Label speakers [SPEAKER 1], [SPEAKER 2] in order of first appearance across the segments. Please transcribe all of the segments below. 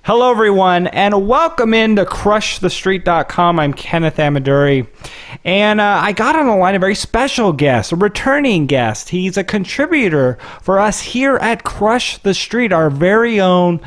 [SPEAKER 1] Hello, everyone, and welcome into CrushTheStreet.com. I'm Kenneth Amaduri, and I got on the line a very special guest, a returning guest. He's a contributor for us here at Crush the Street, our very own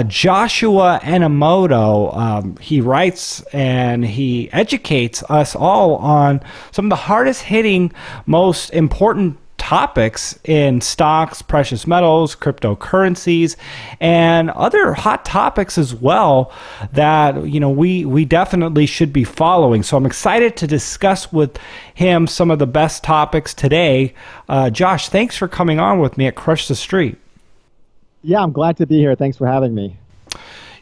[SPEAKER 1] Joshua Enomoto. He writes and he educates us all on some of the hardest-hitting, most important topics in stocks, precious metals, cryptocurrencies, and other hot topics as well that we definitely should be following. So I'm excited to discuss with him some of the best topics today. Josh, thanks for coming on with me at Crush the Street.
[SPEAKER 2] Yeah, I'm glad to be here. Thanks for having me.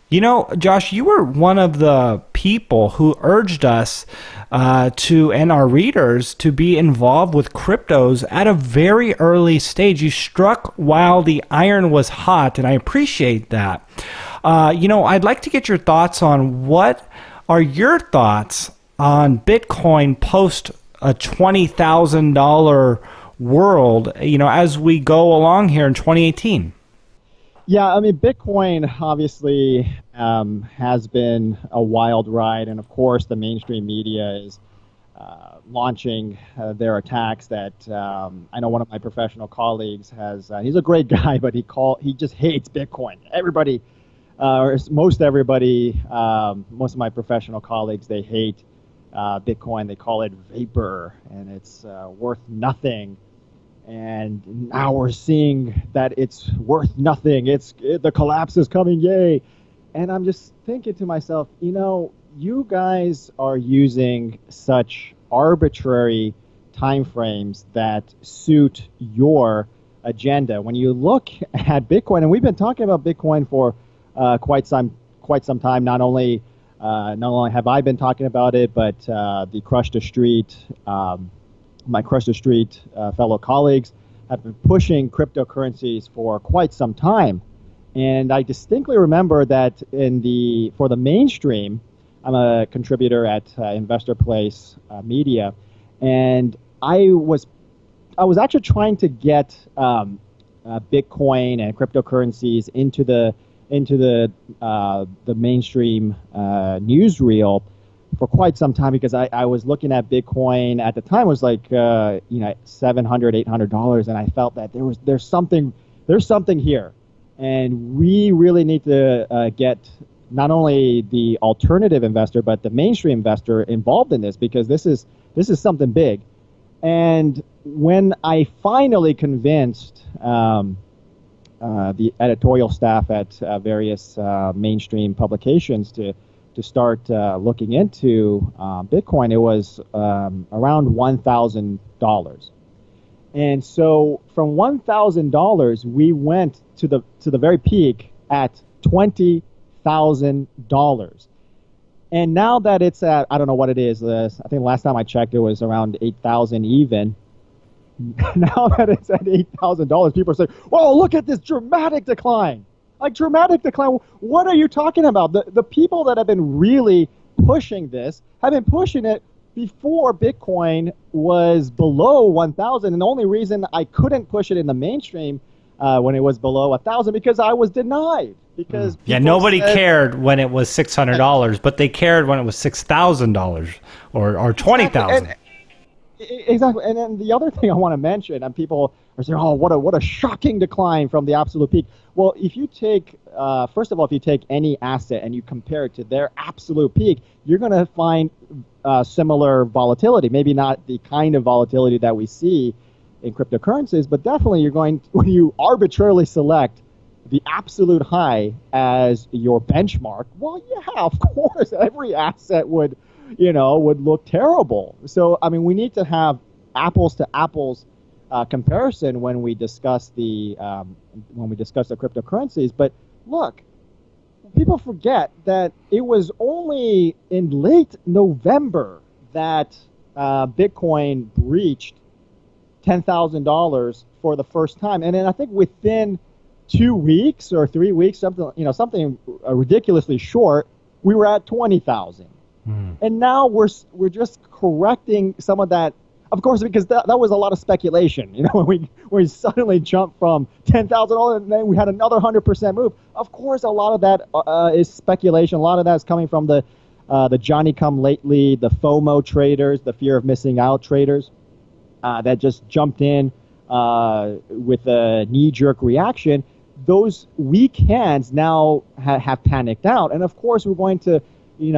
[SPEAKER 1] You know, Josh, you were one of the people who urged us and our readers to be involved with cryptos at a very early stage. You struck while the iron was hot, and I appreciate that. I'd like to get your thoughts on what are your thoughts on Bitcoin post a $20,000 world, as we go along here in 2018.
[SPEAKER 2] Yeah, I mean, Bitcoin obviously has been a wild ride, and of course the mainstream media is launching their attacks that I know one of my professional colleagues has, he's a great guy, but he just hates Bitcoin. Everybody, most everybody, most of my professional colleagues, they hate Bitcoin. They call it vapor, and it's worth nothing. And now we're seeing that it's worth nothing. The collapse is coming, yay. And I'm just thinking to myself, you guys are using such arbitrary time frames that suit your agenda. When you look at Bitcoin, and we've been talking about Bitcoin for quite some time. Not only have I been talking about it, but the Crush the Street, my Crush the Street fellow colleagues have been pushing cryptocurrencies for quite some time. And I distinctly remember that for the mainstream, I'm a contributor at Investor Place Media, and I was actually trying to get Bitcoin and cryptocurrencies into the mainstream newsreel for quite some time, because I was looking at Bitcoin at the time was like $700, $800, and I felt that there's something here, and we really need to get not only the alternative investor but the mainstream investor involved in this, because this is something big. And when I finally convinced the editorial staff at various mainstream publications to start looking into Bitcoin, it was around $1,000. And so from $1,000, we went to the very peak at $20,000. And now that it's at, I don't know what it is, I think last time I checked it was around 8,000 even. Now that it's at $8,000, people are saying, "Whoa, look at this dramatic decline." Like, dramatic decline. What are you talking about? The people that have been really pushing this have been pushing it before Bitcoin was below 1,000. And the only reason I couldn't push it in the mainstream when it was below 1,000, because I was denied. Because
[SPEAKER 1] nobody cared when it was $600, but they cared when it was $6,000 or $20,000.
[SPEAKER 2] Exactly. And then the other thing I want to mention, and people are saying, "Oh, what a shocking decline from the absolute peak." Well, if you take, first of all, if you take any asset and you compare it to their absolute peak, you're going to find similar volatility. Maybe not the kind of volatility that we see in cryptocurrencies, but definitely when you arbitrarily select the absolute high as your benchmark, well, yeah, of course, every asset would look terrible. So, I mean, we need to have apples to apples comparison when we discuss the cryptocurrencies. But look, people forget that it was only in late November that Bitcoin breached $10,000 for the first time, and then I think within 2 weeks or 3 weeks, something ridiculously short, we were at 20,000. And now we're just correcting some of that Of course, because that was a lot of speculation. When we suddenly jumped from $10,000 and then we had another 100% move. Of course, a lot of that is speculation. A lot of that is coming from the Johnny Come Lately, the FOMO traders, the fear of missing out traders that just jumped in with a knee-jerk reaction. Those weak hands now have panicked out, and of course, we're going to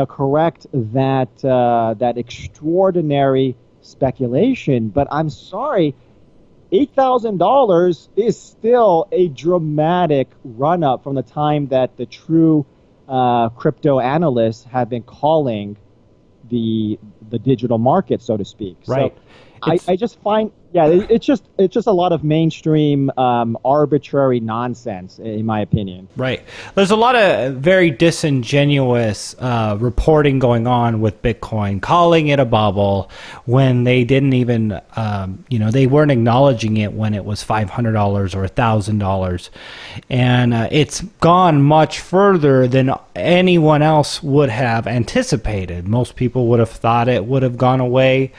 [SPEAKER 2] correct that extraordinary speculation. But I'm sorry, $8,000 is still a dramatic run up from the time that the true crypto analysts have been calling the digital market, so to speak.
[SPEAKER 1] Right.
[SPEAKER 2] So I just find, it's just a lot of mainstream arbitrary nonsense, in my opinion.
[SPEAKER 1] Right. There's a lot of very disingenuous reporting going on with Bitcoin, calling it a bubble when they didn't even, they weren't acknowledging it when it was $500 or $1,000. And it's gone much further than anyone else would have anticipated. Most people would have thought it would have gone away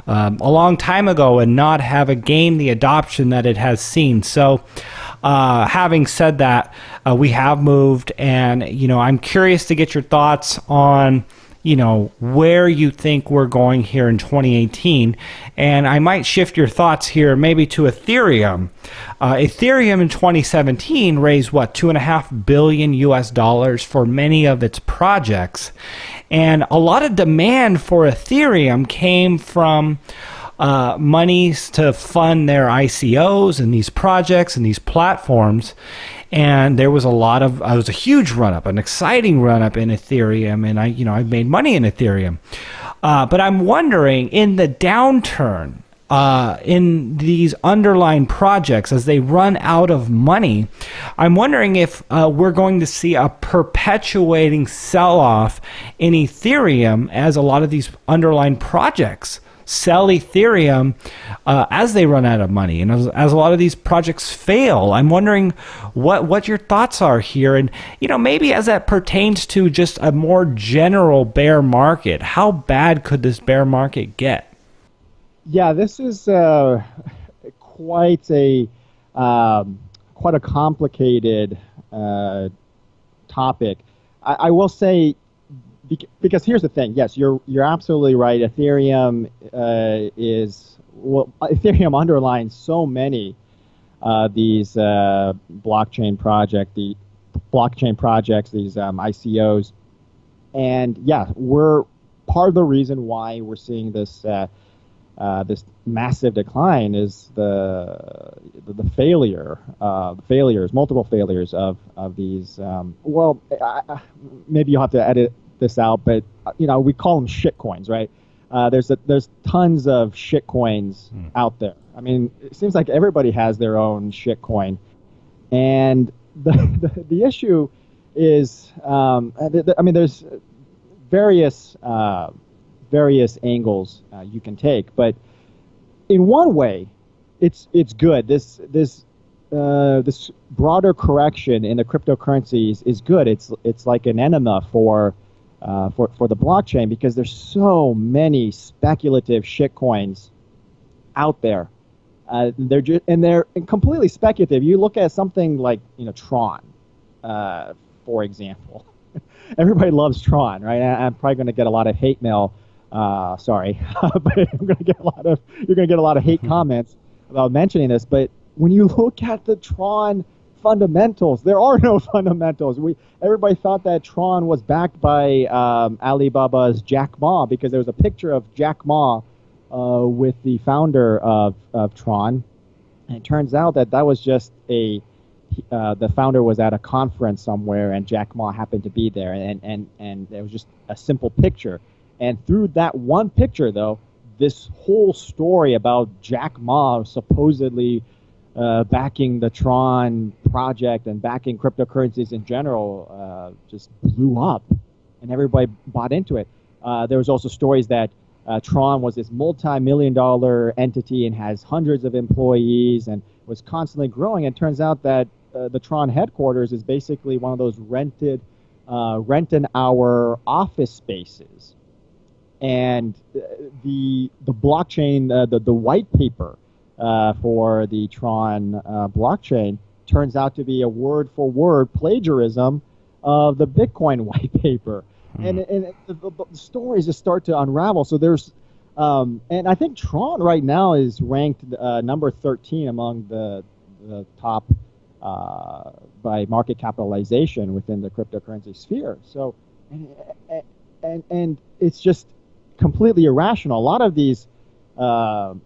[SPEAKER 1] a long time ago and not have gained the adoption that it has seen. So having said that, we have moved, and I'm curious to get your thoughts on where you think we're going here in 2018. And I might shift your thoughts here maybe to Ethereum. Ethereum in 2017 raised $2.5 billion US for many of its projects, and a lot of demand for Ethereum came from monies to fund their ICOs and these projects and these platforms. And there was a huge run up, an exciting run up in Ethereum, and I've made money in Ethereum. But I'm wondering, in the downturn, in these underlying projects, as they run out of money, I'm wondering if we're going to see a perpetuating sell-off in Ethereum as a lot of these underlying projects sell Ethereum as they run out of money, and as a lot of these projects fail. I'm wondering what your thoughts are here, and maybe as that pertains to just a more general bear market, how bad could this bear market get?
[SPEAKER 2] Yeah, this is quite a complicated topic. I will say, because here's the thing. Yes, you're absolutely right. Ethereum Ethereum underlines so many these blockchain projects, these ICOs, and we're part of the reason why we're seeing this this massive decline is the multiple failures of these. Maybe you'll have to edit this out, but we call them shit coins, right? There's tons of shit coins out there. I mean, it seems like everybody has their own shit coin, and the issue is, there's various angles you can take, but in one way, it's good. This broader correction in the cryptocurrencies is good. It's like an enema for the blockchain, because there's so many speculative shitcoins out there. They're completely speculative. You look at something like Tron, for example. Everybody loves Tron, right? I'm probably going to get a lot of hate mail. Sorry, but you're going to get a lot of hate comments about mentioning this. But when you look at the Tron fundamentals, there are no fundamentals. Everybody thought that Tron was backed by Alibaba's Jack Ma, because there was a picture of Jack Ma with the founder of Tron, and it turns out that was just the founder was at a conference somewhere, and Jack Ma happened to be there, and it was just a simple picture. And through that one picture, though, this whole story about Jack Ma supposedly backing the Tron project and backing cryptocurrencies in general just blew up, and everybody bought into it. There was also stories that Tron was this multi-million-dollar entity and has hundreds of employees and was constantly growing. And it turns out that the Tron headquarters is basically one of those rent-an-hour office spaces. And the blockchain, the white paper for the Tron blockchain turns out to be a word-for-word plagiarism of the Bitcoin white paper. And the stories just start to unravel. So there's, and I think Tron right now is ranked number 13 among the top by market capitalization within the cryptocurrency sphere. So, and it's just completely irrational. A lot of these blockchain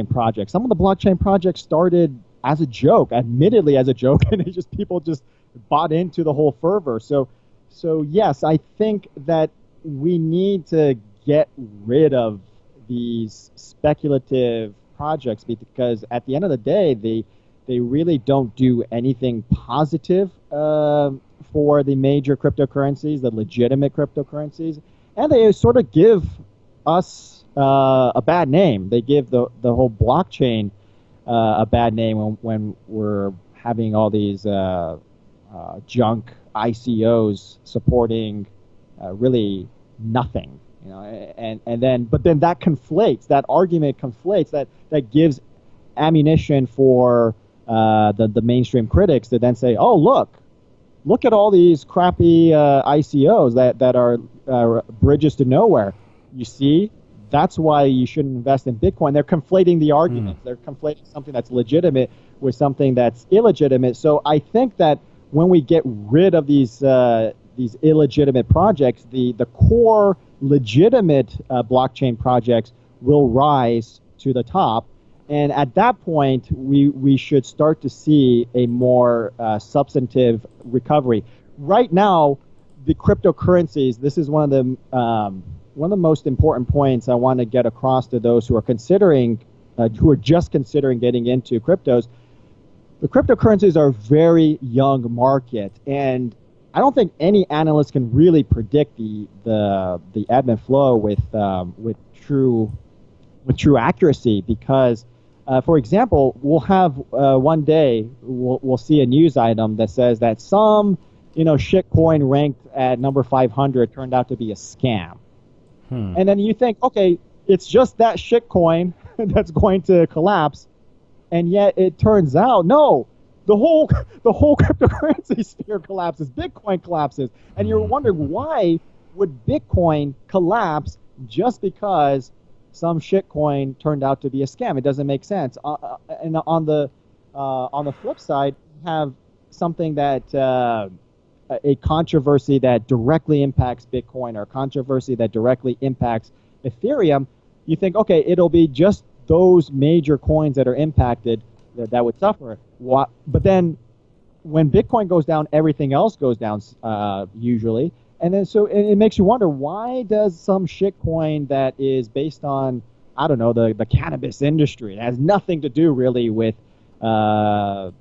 [SPEAKER 2] projects, some of the blockchain projects started as a joke, admittedly as a joke, and it just people just bought into the whole fervor. So yes, I think that we need to get rid of these speculative projects because at the end of the day, they really don't do anything positive for the major cryptocurrencies, the legitimate cryptocurrencies, and they sort of give us a bad name. They give the whole blockchain a bad name when we're having all these junk ICOs supporting really nothing, you know, and then that conflates, that argument conflates, that gives ammunition for the mainstream critics to then say, oh, look at all these crappy ICOs that are bridges to nowhere. You see, that's why you shouldn't invest in Bitcoin. They're conflating the arguments. They're conflating something that's legitimate with something that's illegitimate. So I think that when we get rid of these illegitimate projects, the core legitimate blockchain projects will rise to the top. And at that point, we should start to see a more substantive recovery. Right now, the cryptocurrencies, this is one of the most important points I want to get across to those who are considering, who are just considering getting into cryptos. The cryptocurrencies are a very young market, and I don't think any analyst can really predict the ebb and flow with true accuracy because, for example, we'll have one day we'll see a news item that says that some shitcoin ranked at number 500 turned out to be a scam, and then you think, okay, it's just that shitcoin that's going to collapse. And yet it turns out, no, the whole cryptocurrency sphere collapses, Bitcoin collapses. And you're wondering, why would Bitcoin collapse just because some shitcoin turned out to be a scam? It doesn't make sense. And on the flip side, you have something that a controversy that directly impacts Bitcoin or a controversy that directly impacts Ethereum. You think, okay, it'll be just those major coins that are impacted that would suffer. But then when Bitcoin goes down, everything else goes down usually. And then so it makes you wonder, why does some shitcoin that is based on, I don't know, the cannabis industry, it has nothing to do really with the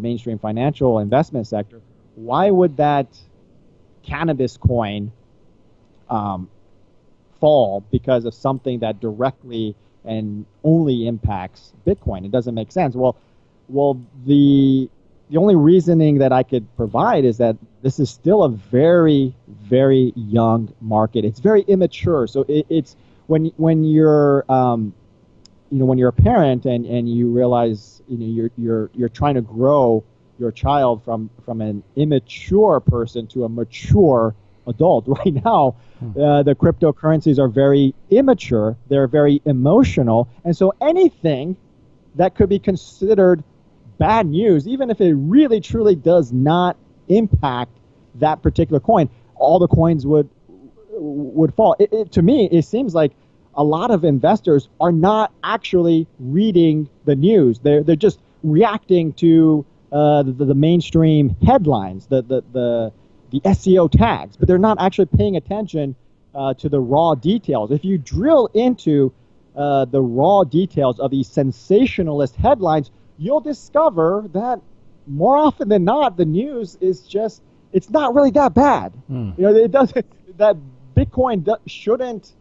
[SPEAKER 2] mainstream financial investment sector, why would that cannabis coin fall because of something that directly and only impacts Bitcoin? It doesn't make sense. Well, the only reasoning that I could provide is that this is still a very, very young market. It's very immature. So it's when you're when you're a parent and you realize you're trying to grow your child from an immature person to a mature adult. Right now, the cryptocurrencies are very immature. They're very emotional. And so anything that could be considered bad news, even if it really truly does not impact that particular coin, all the coins would fall. To me, it seems like a lot of investors are not actually reading the news. They're just reacting to the mainstream headlines, the SEO tags, but they're not actually paying attention to the raw details. If you drill into the raw details of these sensationalist headlines, you'll discover that more often than not, the news is just, it's not really that bad. It doesn't, that Bitcoin shouldn't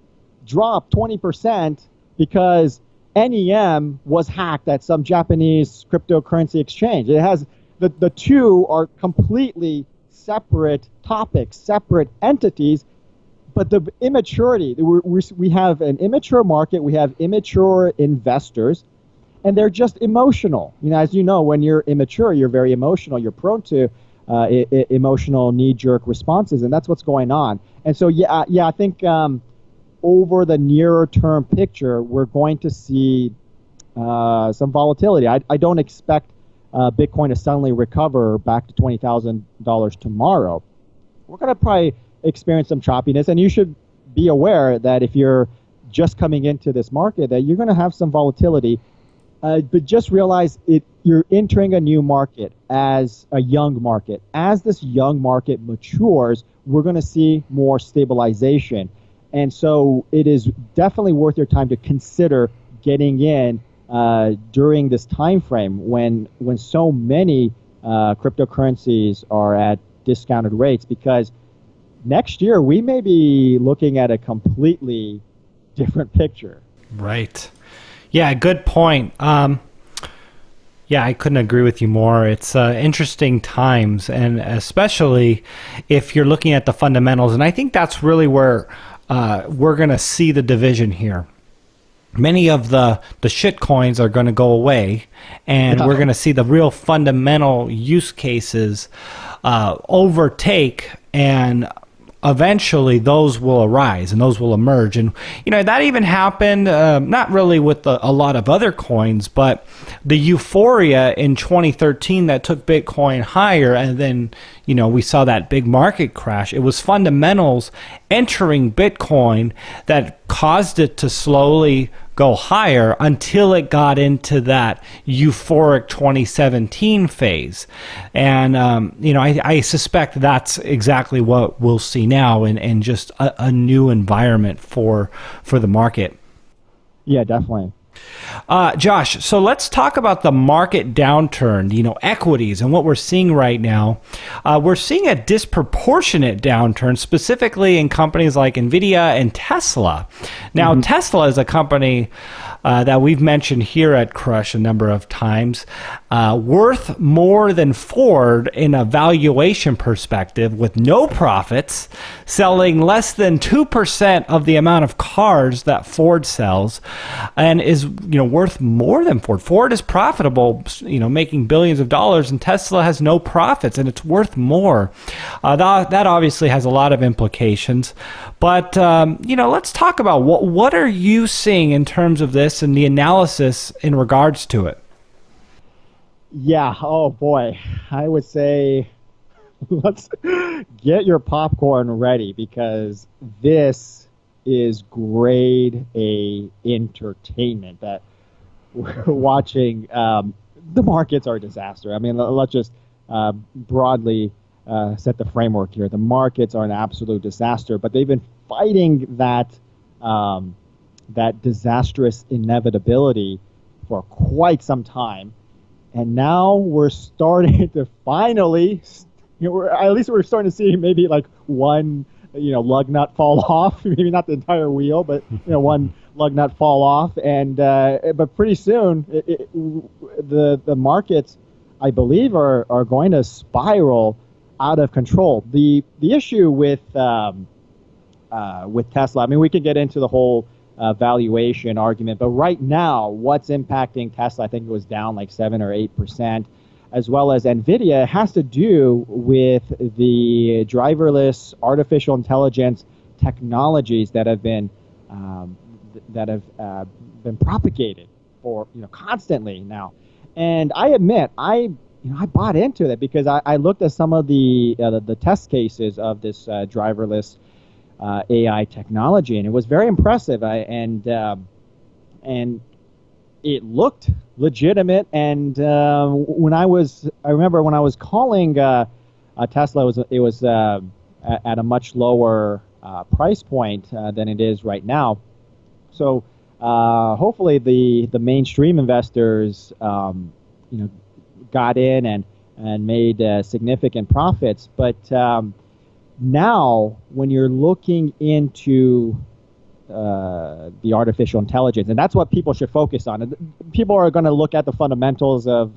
[SPEAKER 2] drop 20% because NEM was hacked at some Japanese cryptocurrency exchange. It has, the two are completely separate topics, separate entities, but the immaturity, we have an immature market, we have immature investors, and they're just emotional. As you know, when you're immature, you're very emotional. You're prone to emotional knee-jerk responses, and that's what's going on. And so, I think over the nearer term picture, we're going to see some volatility. I don't expect Bitcoin to suddenly recover back to $20,000 tomorrow. We're going to probably experience some choppiness, and you should be aware that if you're just coming into this market, that you're going to have some volatility. But just realize you're entering a new market as a young market. As this young market matures, we're going to see more stabilization. And so it is definitely worth your time to consider getting in during this time frame when so many cryptocurrencies are at discounted rates, because next year we may be looking at a completely different picture.
[SPEAKER 1] Right. Yeah, good point. Yeah, I couldn't agree with you more. It's interesting times, and especially if you're looking at the fundamentals. And I think that's really where we're going to see the division here. Many of the shit coins are going to go away, and we're going to see the real fundamental use cases overtake, and eventually those will arise and those will emerge. And that even happened not really with a lot of other coins, but the euphoria in 2013 that took Bitcoin higher, and then we saw that big market crash. It was fundamentals entering Bitcoin that caused it to slowly go higher until it got into that euphoric 2017 phase. And I suspect that's exactly what we'll see now, and just a new environment for the market.
[SPEAKER 2] Yeah, definitely.
[SPEAKER 1] Josh, so let's talk about the market downturn, equities and what we're seeing right now. We're seeing a disproportionate downturn, specifically in companies like NVIDIA and Tesla. Now, Tesla is a company that we've mentioned here at Crush a number of times, worth more than Ford in a valuation perspective, with no profits, selling less than 2% of the amount of cars that Ford sells, and is worth more than Ford. Ford is profitable, making billions of dollars, and Tesla has no profits, and it's worth more. That obviously has a lot of implications. But let's talk about what are you seeing in terms of this and the analysis in regards to it.
[SPEAKER 2] Yeah. Oh boy, I would say let's get your popcorn ready, because this is grade A entertainment that we're watching. The markets are a disaster. I mean, let's just broadly set the framework here. The markets are an absolute disaster, but they've been fighting that disastrous inevitability for quite some time. And now we're starting to finally, at least we're starting to see maybe like one, lug nut fall off. Maybe not the entire wheel, but one lug nut fall off. And but pretty soon, the markets, I believe, are going to spiral out of control. The issue with Tesla, I mean, we could get into the whole valuation argument, but right now, what's impacting Tesla, I think it was down like 7 or 8%, as well as NVIDIA, has to do with the driverless artificial intelligence technologies that have been propagated for constantly now. And I admit, I bought into that because I looked at some of the test cases of this driverless AI technology, and it was very impressive. And it looked legitimate. And I remember when I was calling Tesla, it was at a much lower price point than it is right now. So hopefully the mainstream investors got in and made significant profits. But now, when you're looking into the artificial intelligence, and that's what people should focus on. People are going to look at the fundamentals of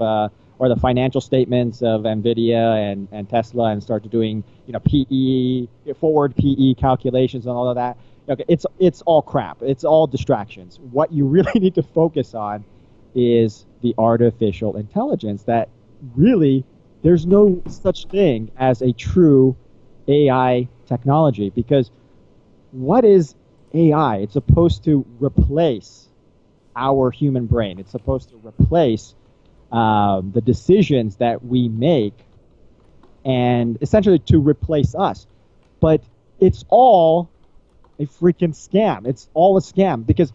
[SPEAKER 2] or the financial statements of Nvidia and Tesla and start doing PE, forward PE calculations and all of that. Okay, it's all crap. It's all distractions. What you really need to focus on is the artificial intelligence. That really, there's no such thing as a true AI technology, because what is AI? It's supposed to replace our human brain. It's supposed to replace the decisions that we make, and essentially to replace us. But it's all a freaking scam. It's all a scam, because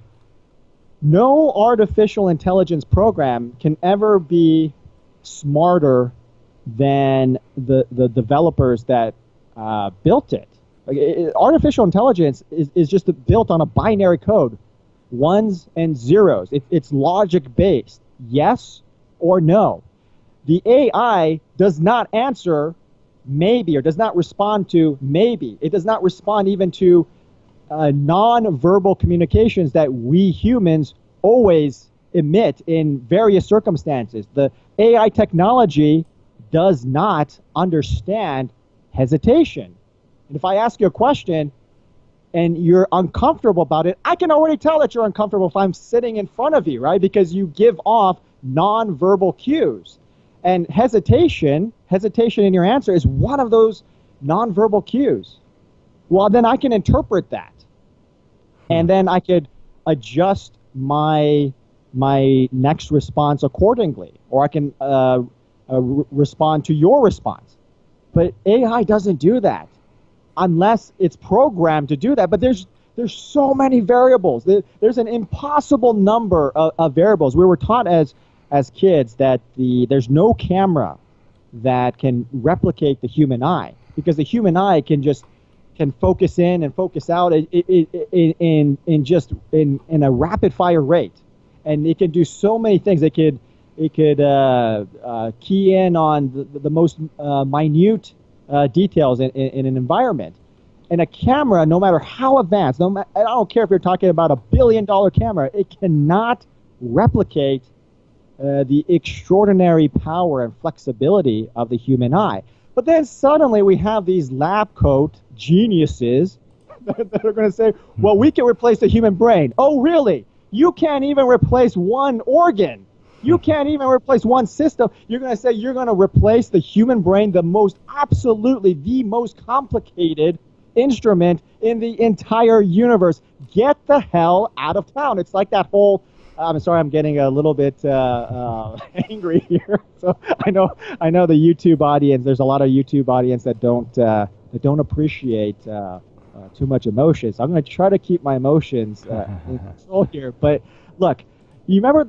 [SPEAKER 2] no artificial intelligence program can ever be smarter than the developers that built it. Artificial intelligence is just built on a binary code, ones and zeros. It's logic based, yes or no. The AI does not answer maybe, or does not respond to maybe. It does not respond even to non-verbal communications that we humans always emit in various circumstances. The AI technology does not understand hesitation. And if I ask you a question and you're uncomfortable about it, I can already tell that you're uncomfortable if I'm sitting in front of you, right? Because you give off non-verbal cues. And hesitation in your answer is one of those non-verbal cues. Well, then I can interpret that. And then I could adjust my next response accordingly, or I can respond to your response. But AI doesn't do that unless it's programmed to do that. But there's so many variables. There's an impossible number of variables. We were taught as kids that there's no camera that can replicate the human eye, because the human eye can focus in and focus out in a rapid fire rate, and it can do so many things. It could key in on the most minute details in an environment. And a camera, no matter how advanced, I don't care if you're talking about $1 billion camera, it cannot replicate the extraordinary power and flexibility of the human eye. But then suddenly we have these lab coat geniuses that are going to say, well, we can replace the human brain. Oh, really? You can't even replace one organ. You can't even replace one system. You're going to say you're going to replace the human brain, the most complicated instrument in the entire universe. Get the hell out of town. It's like that whole... I'm sorry, I'm getting a little bit angry here. So I know the YouTube audience. There's a lot of YouTube audience that don't appreciate too much emotion. So I'm going to try to keep my emotions in control here. But look, you remember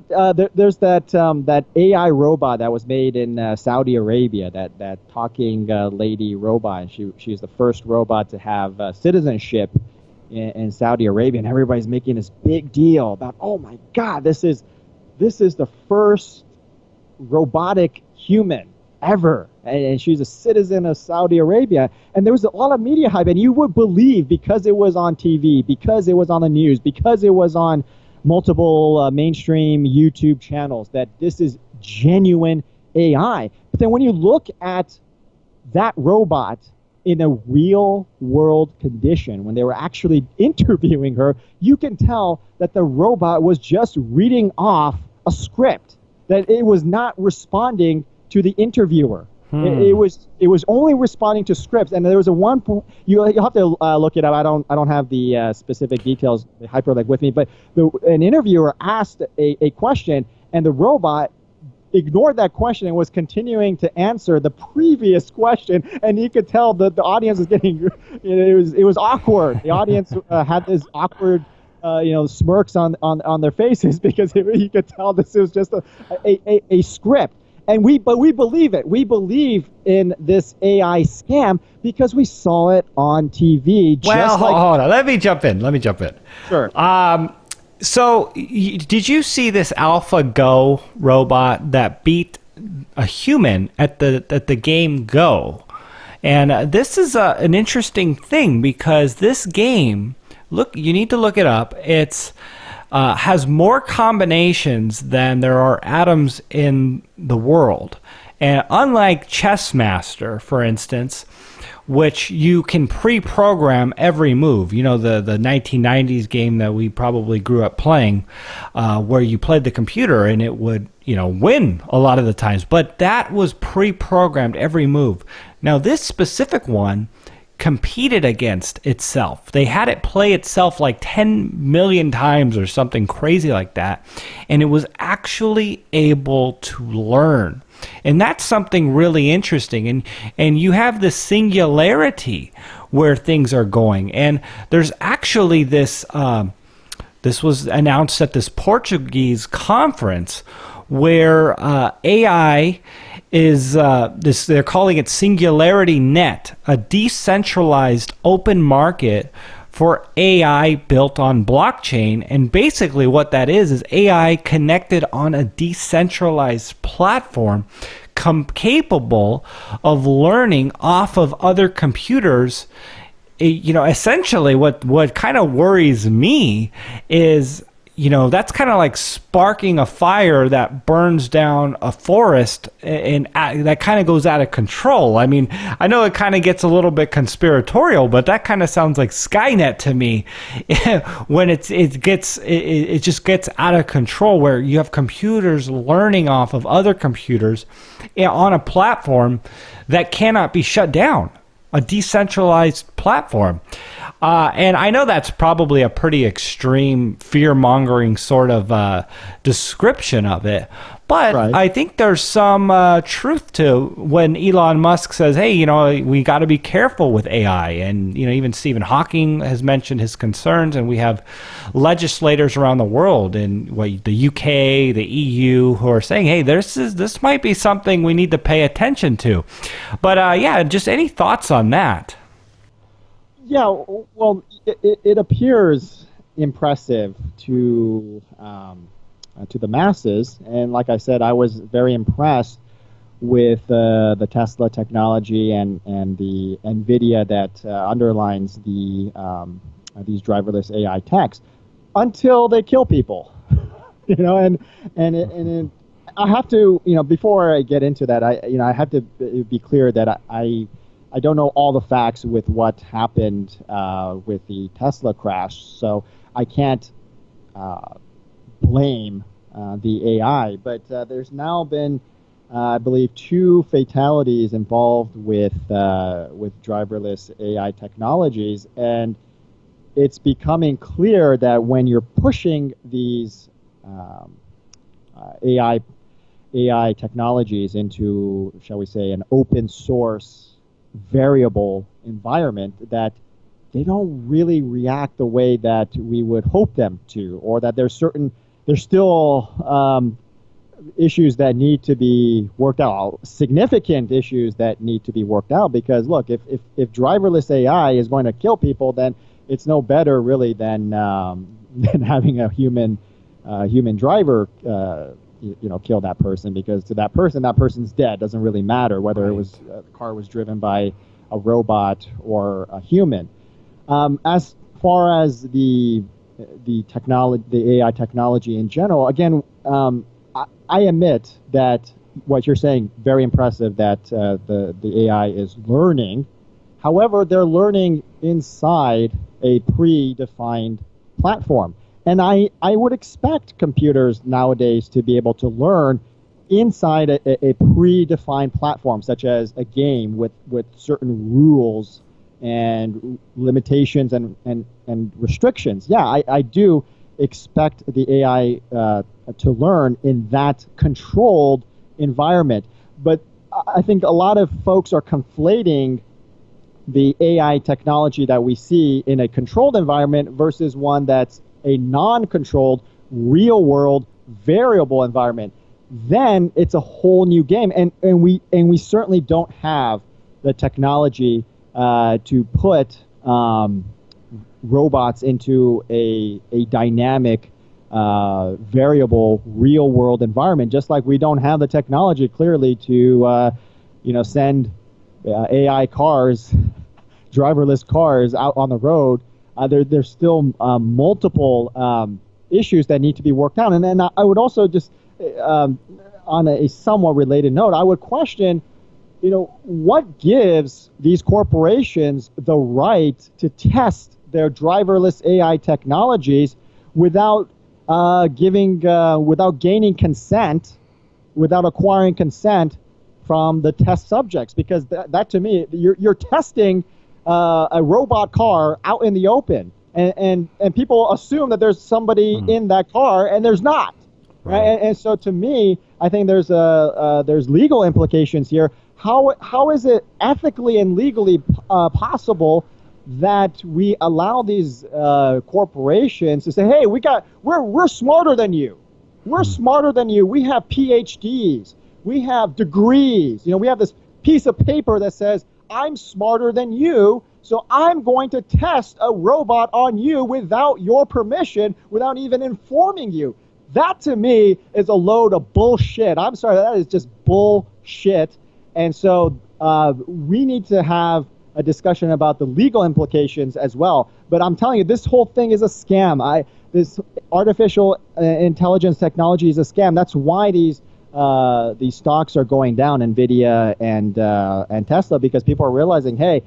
[SPEAKER 2] there's that AI robot that was made in Saudi Arabia, that talking lady robot. And she's the first robot to have citizenship in Saudi Arabia, and everybody's making this big deal about, oh my God, this is the first robotic human ever, and she's a citizen of Saudi Arabia. And there was a lot of media hype, and you would believe, because it was on TV, because it was on the news, because it was on multiple mainstream YouTube channels, that this is genuine AI. But then when you look at that robot in a real world condition, when they were actually interviewing her, you can tell that the robot was just reading off a script, that it was not responding to the interviewer. It was only responding to scripts. And there was a one point, you'll have to look it up. I don't have the specific details, the hyperlink with me, but an interviewer asked a question, and the robot ignored that question and was continuing to answer the previous question, and you could tell that the audience was getting, it was awkward. The audience had this awkward, smirks on their faces, because you could tell this was just a script. And we believe it. We believe in this AI scam because we saw it on TV.
[SPEAKER 1] Hold on. Let me jump in.
[SPEAKER 2] Sure.
[SPEAKER 1] So, did you see this AlphaGo robot that beat a human at the game Go? And this is an interesting thing, because this game, you need to look it up. It's has more combinations than there are atoms in the world. And unlike Chess Master, for instance, which you can pre-program every move, you know, the 1990s game that we probably grew up playing, where you played the computer and it would, you know, win a lot of the times. But that was pre-programmed every move. Now, this specific one competed against itself. They had it play itself like 10 million times or something crazy like that, and it was actually able to learn. And that's something really interesting. And you have this singularity where things are going. And there's actually this, this was announced at this Portuguese conference where AI is they're calling it Singularity Net, a decentralized open market for AI built on blockchain. And basically what that is AI connected on a decentralized platform capable of learning off of other computers. You know, essentially what kind of worries me is, you know, that's kind of like sparking a fire that burns down a forest, and that kind of goes out of control. I mean, I know it kind of gets a little bit conspiratorial, but that kind of sounds like Skynet to me when it just gets out of control, where you have computers learning off of other computers on a platform that cannot be shut down, a decentralized platform. And I know that's probably a pretty extreme fear-mongering sort of description of it, but right. I think there's some truth to when Elon Musk says, hey, you know, we got to be careful with AI. And, you know, even Stephen Hawking has mentioned his concerns, and we have legislators around the world in the UK, the EU, who are saying, hey, this might be something we need to pay attention to. But yeah, just any thoughts on that?
[SPEAKER 2] Yeah, well, it appears impressive to the masses, and like I said, I was very impressed with the Tesla technology and the NVIDIA that underlines these driverless AI techs, until they kill people, you know, and I have to, you know, before I get into that, I have to be clear that I don't know all the facts with what happened with the Tesla crash, so I can't blame the AI. But there's now been, I believe, 2 fatalities involved with driverless AI technologies, and it's becoming clear that when you're pushing these AI technologies into, shall we say, an open source variable environment, that they don't really react the way that we would hope them to, or that there's still issues that need to be worked out, significant issues that need to be worked out. Because look, if driverless AI is going to kill people, then it's no better really than having a human driver kill that person, because to that person's dead. Doesn't really matter whether it was the car was driven by a robot or a human. As far as the technology, the AI technology in general, again, I admit that what you're saying, very impressive that the AI is learning. However, they're learning inside a predefined platform. And I would expect computers nowadays to be able to learn inside a predefined platform, such as a game with certain rules and limitations and restrictions. Yeah, I do expect the AI to learn in that controlled environment. But I think a lot of folks are conflating the AI technology that we see in a controlled environment versus one that's a non-controlled, real-world, variable environment. Then it's a whole new game, and we certainly don't have the technology to put robots into a dynamic, variable, real-world environment. Just like we don't have the technology clearly to send AI cars, driverless cars out on the road. There's still multiple issues that need to be worked out. And then I would also just, on a somewhat related note, I would question, what gives these corporations the right to test their driverless AI technologies without without gaining consent, without acquiring consent from the test subjects? Because that to me, you're testing a robot car out in the open, and people assume that there's somebody in that car, and there's not. Right. And so to me, I think there's legal implications here. How is it ethically and legally possible that we allow these corporations to say, hey, we're smarter than you. We're smarter than you. We have PhDs. We have degrees. We have this piece of paper that says, I'm smarter than you, so I'm going to test a robot on you without your permission, without even informing you. That, to me, is a load of bullshit. I'm sorry, that is just bullshit. And so we need to have a discussion about the legal implications as well. But I'm telling you, this whole thing is a scam. This artificial intelligence technology is a scam. That's why these stocks are going down, NVIDIA and Tesla, because people are realizing, hey,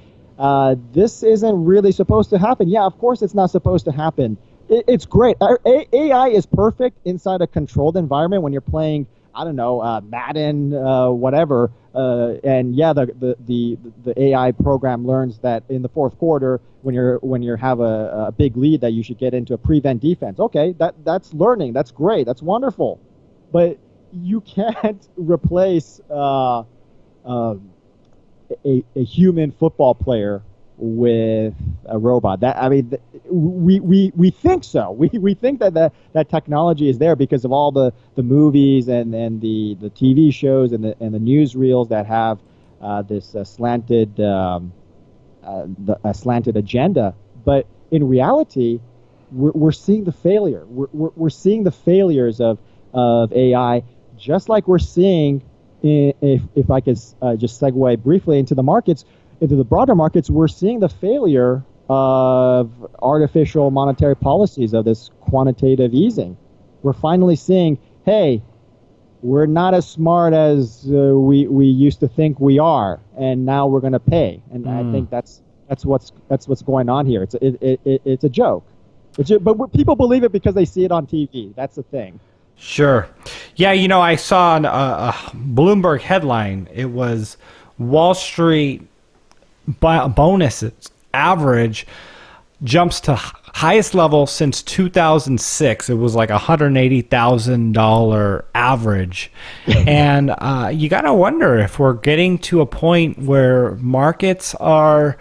[SPEAKER 2] this isn't really supposed to happen. Yeah, of course it's not supposed to happen. It's great. AI is perfect inside a controlled environment when you're playing, I don't know, Madden, whatever. And yeah, the AI program learns that in the fourth quarter, when you have a big lead, that you should get into a prevent defense. Okay, that's learning. That's great. That's wonderful. But you can't replace a human football player with a robot. We think so. We think that technology is there because of all the movies and the TV shows and the newsreels that have this slanted agenda. But in reality, we're seeing the failure. We're seeing the failures of AI, just like we're seeing. If I could just segue briefly into the markets. Into the broader markets, we're seeing the failure of artificial monetary policies, of this quantitative easing. We're finally seeing, hey, we're not as smart as we used to think we are, and now we're going to pay. And I think that's what's going on here. It's a joke. But people believe it because they see it on TV. That's the thing.
[SPEAKER 1] Sure. Yeah, I saw a Bloomberg headline. It was Wall Street bonuses average jumps to highest level since 2006. It was like $180,000 average. And you got to wonder if we're getting to a point where markets are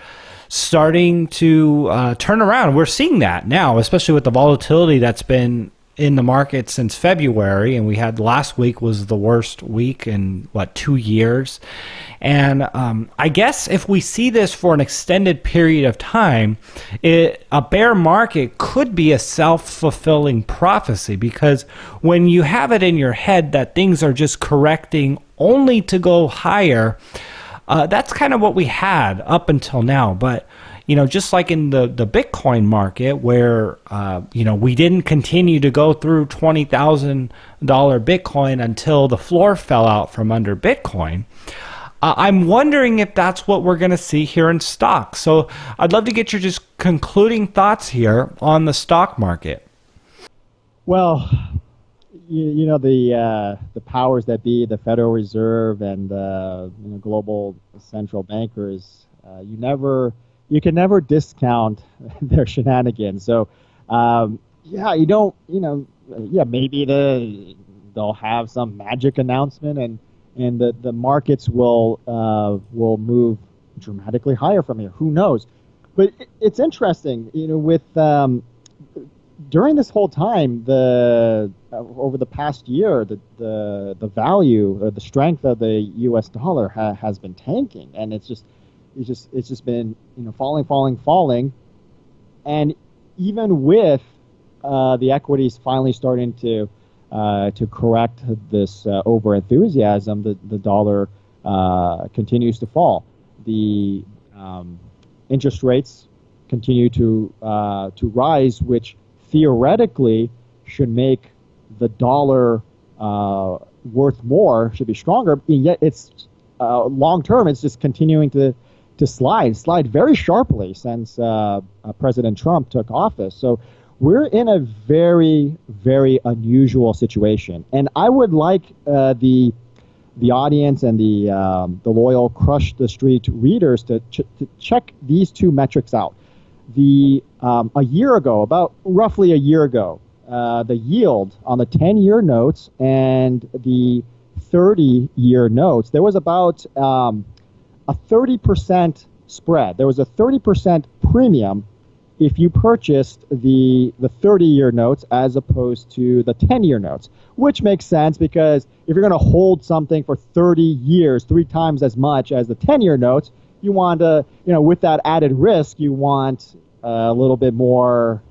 [SPEAKER 1] starting to turn around. We're seeing that now, especially with the volatility that's been in the market since February, and we had last week was the worst week in 2 years. And I guess if we see this for an extended period of time, a bear market could be a self-fulfilling prophecy, because when you have it in your head that things are just correcting only to go higher, that's kind of what we had up until now. But just like in the Bitcoin market, where, we didn't continue to go through $20,000 Bitcoin until the floor fell out from under Bitcoin. I'm wondering if that's what we're going to see here in stocks. So I'd love to get your just concluding thoughts here on the stock market.
[SPEAKER 2] Well, the powers that be, the Federal Reserve and global central bankers, you can never discount their shenanigans. So, maybe they'll have some magic announcement and the markets will move dramatically higher from here. Who knows? But it's interesting, with during this whole time, over the past year, the value or the strength of the U.S. dollar has been tanking, and it's just been falling, and even with the equities finally starting to correct this over enthusiasm, the dollar continues to fall. The interest rates continue to rise, which theoretically should make the dollar worth more, should be stronger, and yet it's long term, it's just continuing to slide very sharply since President Trump took office. So we're in a very, very unusual situation, and I would like the audience and the loyal Crush the Street readers to check these two metrics out. A year ago, about roughly a year ago, the yield on the 10-year notes and the 30-year notes, there was about a 30% spread. There was a 30% premium if you purchased the 30-year notes as opposed to the 10-year notes, which makes sense because if you're going to hold something for 30 years, 3 times as much as the 10-year notes, you want to, with that added risk, you want a little bit more,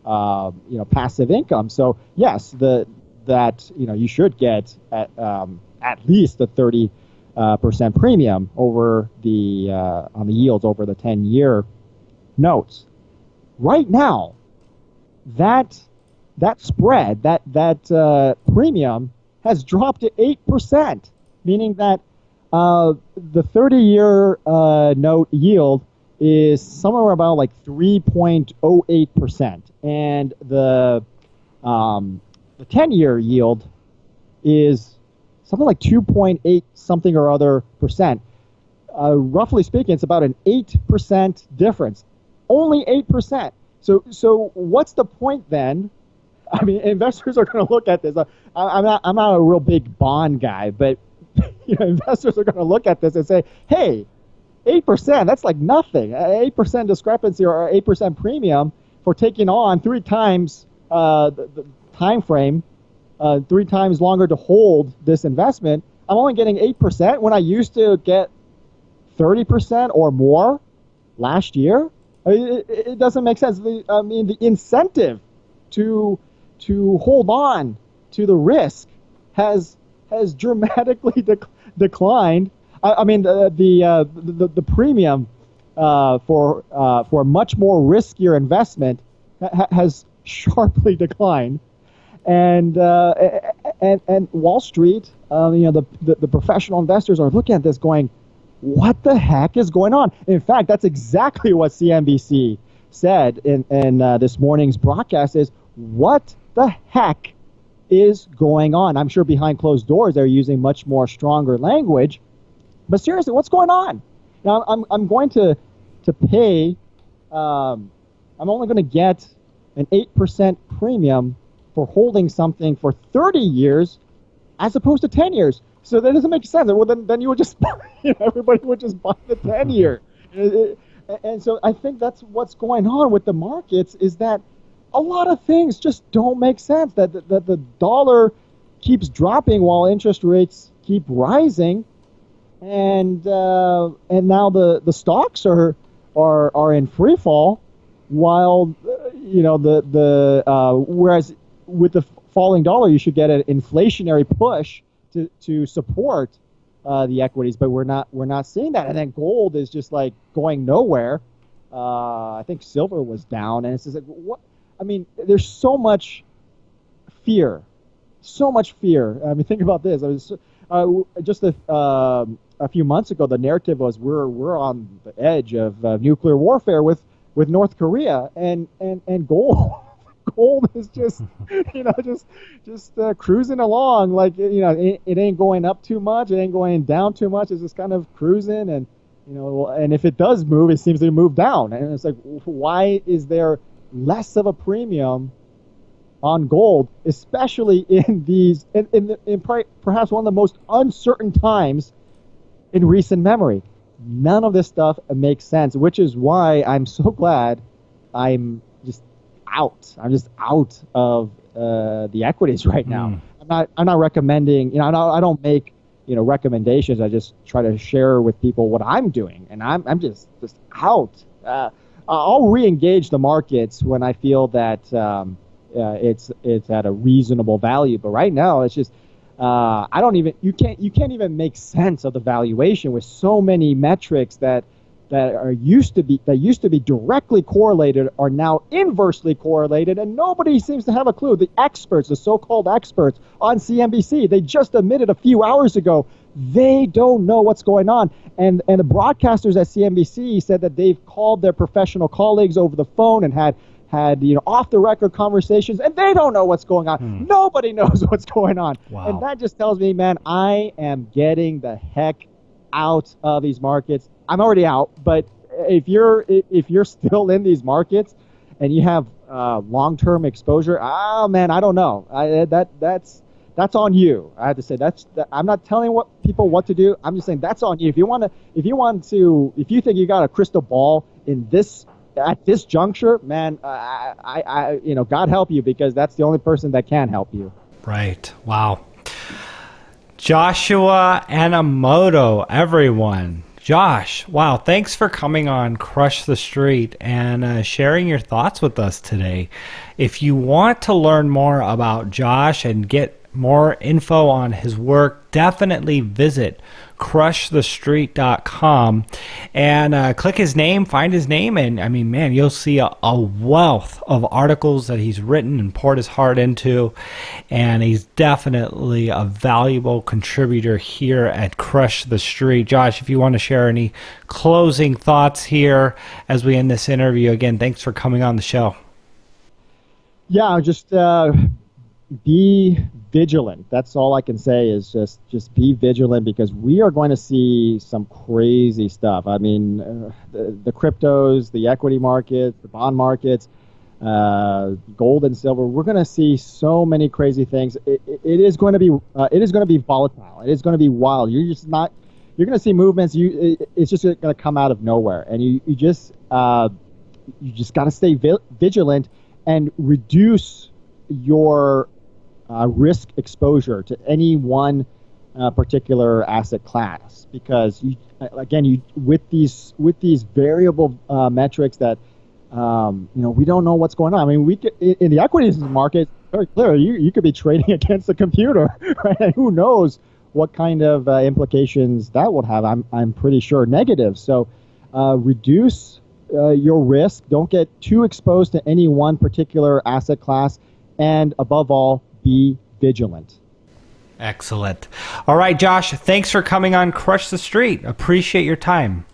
[SPEAKER 2] passive income. So yes, you should get at least a 30% premium over on the yields over the 10-year notes. Right now, that spread, that premium has dropped to 8%, meaning that the 30-year note yield is somewhere about like 3.08%, and the 10-year yield is something like 2.8 something or other percent. Roughly speaking, it's about an 8% difference. Only 8%. So what's the point then? I mean, investors are going to look at this. I'm not a real big bond guy, but investors are going to look at this and say, hey, 8%, that's like nothing. 8% discrepancy or 8% premium for taking on 3 times the time frame, 3 times longer to hold this investment. I'm only getting 8% when I used to get 30% or more last year. I mean, it doesn't make sense. The incentive to hold on to the risk has dramatically declined. I mean, the premium for a much more riskier investment has sharply declined, and Wall Street, the professional investors are looking at this going, what the heck is going on? In fact, that's exactly what CNBC said in this morning's broadcast is, what the heck is going on? I'm sure behind closed doors they're using much more stronger language, but seriously, what's going on? Now, I'm going to pay, I'm only going to get an 8% premium for holding something for 30 years as opposed to 10 years. So that doesn't make sense. Well, then you would just, everybody would just buy the 10-year. And so I think that's what's going on with the markets, is that a lot of things just don't make sense. That the dollar keeps dropping while interest rates keep rising, and now the stocks are in free fall, while whereas with the falling dollar you should get an inflationary push to support the equities, but we're not seeing that. And then gold is just like going nowhere. I think silver was down, and it's just like, what? I mean, there's so much fear. I mean, think about this. Just a few months ago, the narrative was we're on the edge of nuclear warfare with North Korea, and gold is just cruising along, like it ain't going up too much, it ain't going down too much. It's just kind of cruising, and and if it does move, it seems to move down, and it's like, why is there less of a premium on gold, especially in these in perhaps one of the most uncertain times in recent memory? None of this stuff makes sense, which is why I'm so glad I'm just out of the equities right now. I'm not recommending, I don't make recommendations. I just try to share with people what I'm doing, and I'm just out. I'll re-engage the markets when I feel that it's at a reasonable value. But right now, it's just you can't even make sense of the valuation with so many metrics that that used to be directly correlated are now inversely correlated, and nobody seems to have a clue. The experts, the so-called experts on CNBC, they just admitted a few hours ago they don't know what's going on. And the broadcasters at CNBC said that they've called their professional colleagues over the phone and had off the record conversations, and they don't know what's going on. Nobody knows what's going on.
[SPEAKER 1] Wow.
[SPEAKER 2] And that just tells me, man, I am getting the heck out of these markets. I'm already out, but if you're still in these markets and you have long-term exposure, man, I don't know. That's on you. I have to say I'm not telling people what to do. I'm just saying that's on you. If you think you got a crystal ball at this juncture, man, God help you, because that's the only person that can help you.
[SPEAKER 1] Right. Wow. Joshua Enomoto, everyone. Josh, wow, thanks for coming on Crush the Street and sharing your thoughts with us today. If you want to learn more about Josh and get more info on his work, definitely visit crushthestreet.com and click his name, find his name, and I mean, man, you'll see a wealth of articles that he's written and poured his heart into, and he's definitely a valuable contributor here at Crush the Street. Josh, if you want to share any closing thoughts here as we end this interview, again, thanks for coming on the show.
[SPEAKER 2] Yeah, just be vigilant. That's all I can say is just be vigilant, because we are going to see some crazy stuff. I mean, the cryptos, the equity markets, the bond markets, gold and silver. We're going to see so many crazy things. It is going to be volatile. It is going to be wild. You're going to see movements. It's just going to come out of nowhere, and you just got to stay vigilant and reduce your risk exposure to any one particular asset class, because with these variable metrics that we don't know what's going on. I mean, in the equities market, very clear, you could be trading against a computer, right? And who knows what kind of implications that would have. I'm pretty sure negative. So reduce your risk. Don't get too exposed to any one particular asset class, and above all, be vigilant.
[SPEAKER 1] Excellent. All right, Josh, thanks for coming on Crush the Street. Appreciate your time.